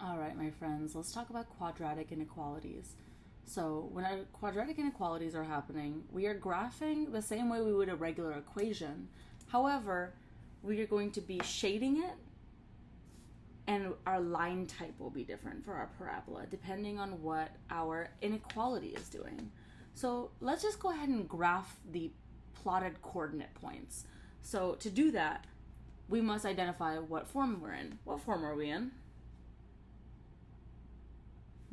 All right, my friends, let's talk about quadratic inequalities. So when our quadratic inequalities are happening, we are graphing the same way we would a regular equation. However, we are going to be shading it, and our line type will be different for our parabola depending on what our inequality is doing. So let's just go ahead and graph the plotted coordinate points. So to do that, we must identify what form we're in. What form are we in?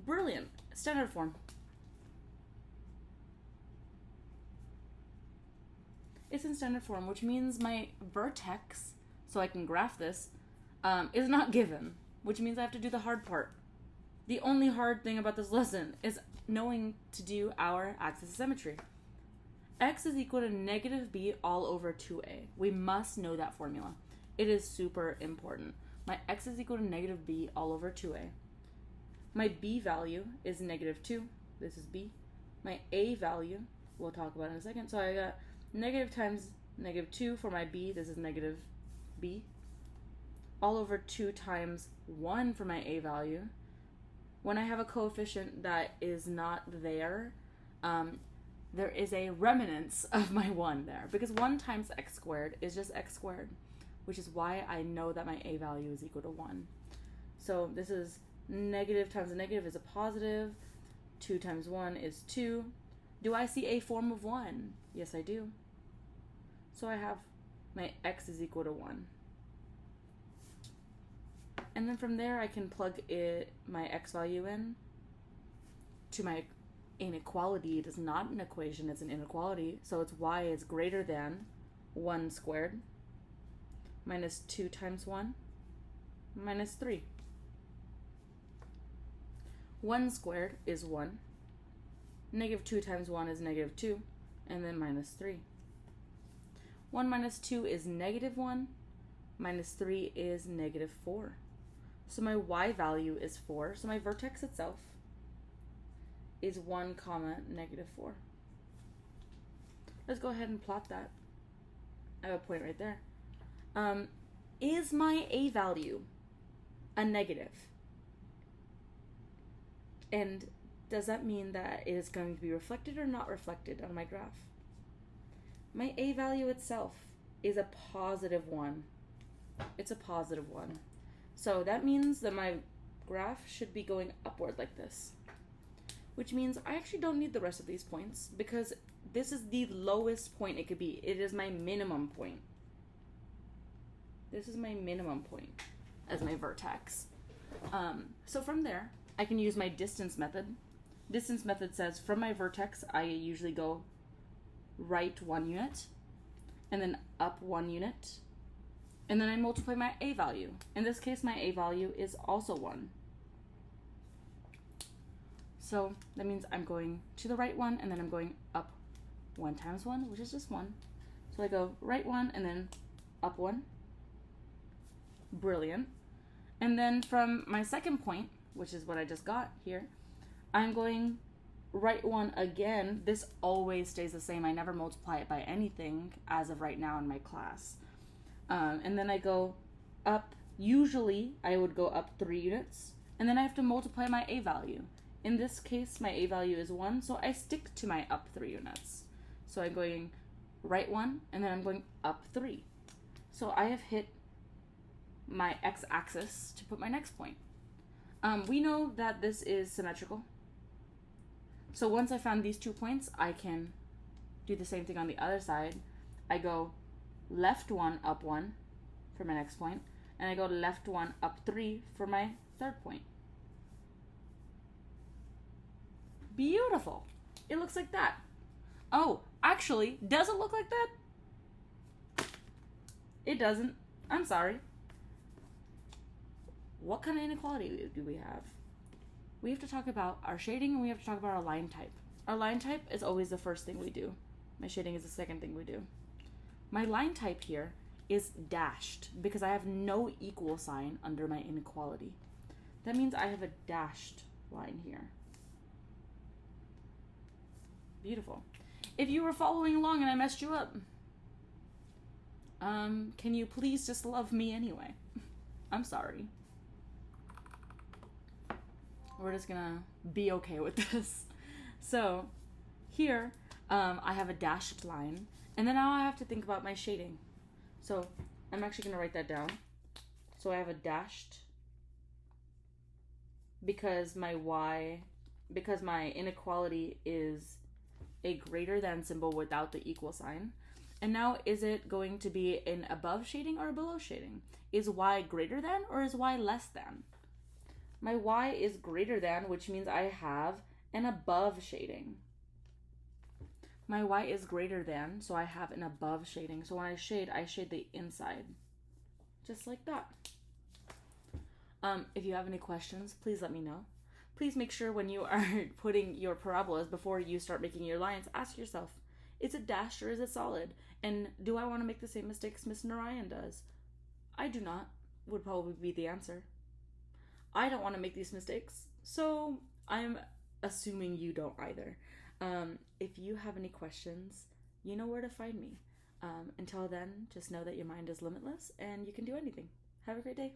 Brilliant. Standard form. It's in standard form, which means my vertex, so I can graph this, is not given, which means I have to do the hard part. The only hard thing about this lesson is knowing to do our axis of symmetry. X is equal to negative b all over 2a. We must know that formula. It is super important. My x is equal to negative b all over 2a. My b value is negative 2. This is b. My a value, we'll talk about in a second. So I got negative times negative 2 for my b. This is negative b. All over 2 times 1 for my a value. When I have a coefficient that is not there, there is a remnants of my 1 there. Because 1 times x squared is just x squared, which is why I know that my a value is equal to 1. So this is negative times a negative is a positive. 2 times 1 is 2. Do I see a form of 1? Yes, I do. So I have my x is equal to 1. And then from there, I can plug my x value in to my inequality. It is not an equation, it's an inequality. So it's y is greater than 1 squared minus 2 times 1 minus 3. 1 squared is 1. Negative 2 times 1 is negative 2, and then minus 3. 1 minus 2 is negative 1, minus 3 is negative 4. So my y value is 4, so my vertex itself is 1 comma negative 4. Let's go ahead and plot that. I have a point right there. Is my a value a negative? And does that mean that it is going to be reflected or not reflected on my graph? My a value itself is a positive 1. It's a positive 1. So that means that my graph should be going upward like this, which means I actually don't need the rest of these points because this is the lowest point it could be. It is my minimum point. This is my minimum point as my vertex. So from there, I can use my distance method. Distance method says from my vertex, I usually go right 1 unit, and then up 1 unit, and then I multiply my a value. In this case, my a value is also 1. So that means I'm going to the right 1, and then I'm going up 1 times 1, which is just 1. So I go right 1, and then up 1. Brilliant. And then from my second point, which is what I just got here, I'm going right 1 again. This always stays the same. I never multiply it by anything as of right now in my class. And then I go up, usually I would go up 3 units, and then I have to multiply my a value. In this case, my a value is 1, so I stick to my up 3 units. So I'm going right 1, and then I'm going up 3. So I have hit my x-axis to put my next point. We know that this is symmetrical. So once I found these 2 points, I can do the same thing on the other side. I go left 1, up 1 for my next point, and I go left 1, up 3 for my third point. Beautiful. It looks like that. Oh, actually, does it look like that? It doesn't. I'm sorry. What kind of inequality do we have? We have to talk about our shading, and we have to talk about our line type. Our line type is always the first thing we do. My shading is the second thing we do. My line type here is dashed because I have no equal sign under my inequality. That means I have a dashed line here. Beautiful. If you were following along and I messed you up, can you please just love me anyway? I'm sorry. We're just gonna be okay with this. So here, I have a dashed line, and then now I have to think about my shading. So I'm actually gonna write that down. So I have a dashed because my inequality is a greater than symbol without the equal sign. And now, is it going to be an above shading or a below shading? Is y greater than or is y less than? My y is greater than, which means I have an above shading. My y is greater than, so I have an above shading. So when I shade the inside. Just like that. If you have any questions, please let me know. Please make sure when you are putting your parabolas, before you start making your lines, ask yourself, is it dashed or is it solid? And do I want to make the same mistakes Miss Narayan does? I do not, would probably be the answer. I don't want to make these mistakes, so I'm assuming you don't either. If you have any questions, you know where to find me. Until then, just know that your mind is limitless and you can do anything. Have a great day.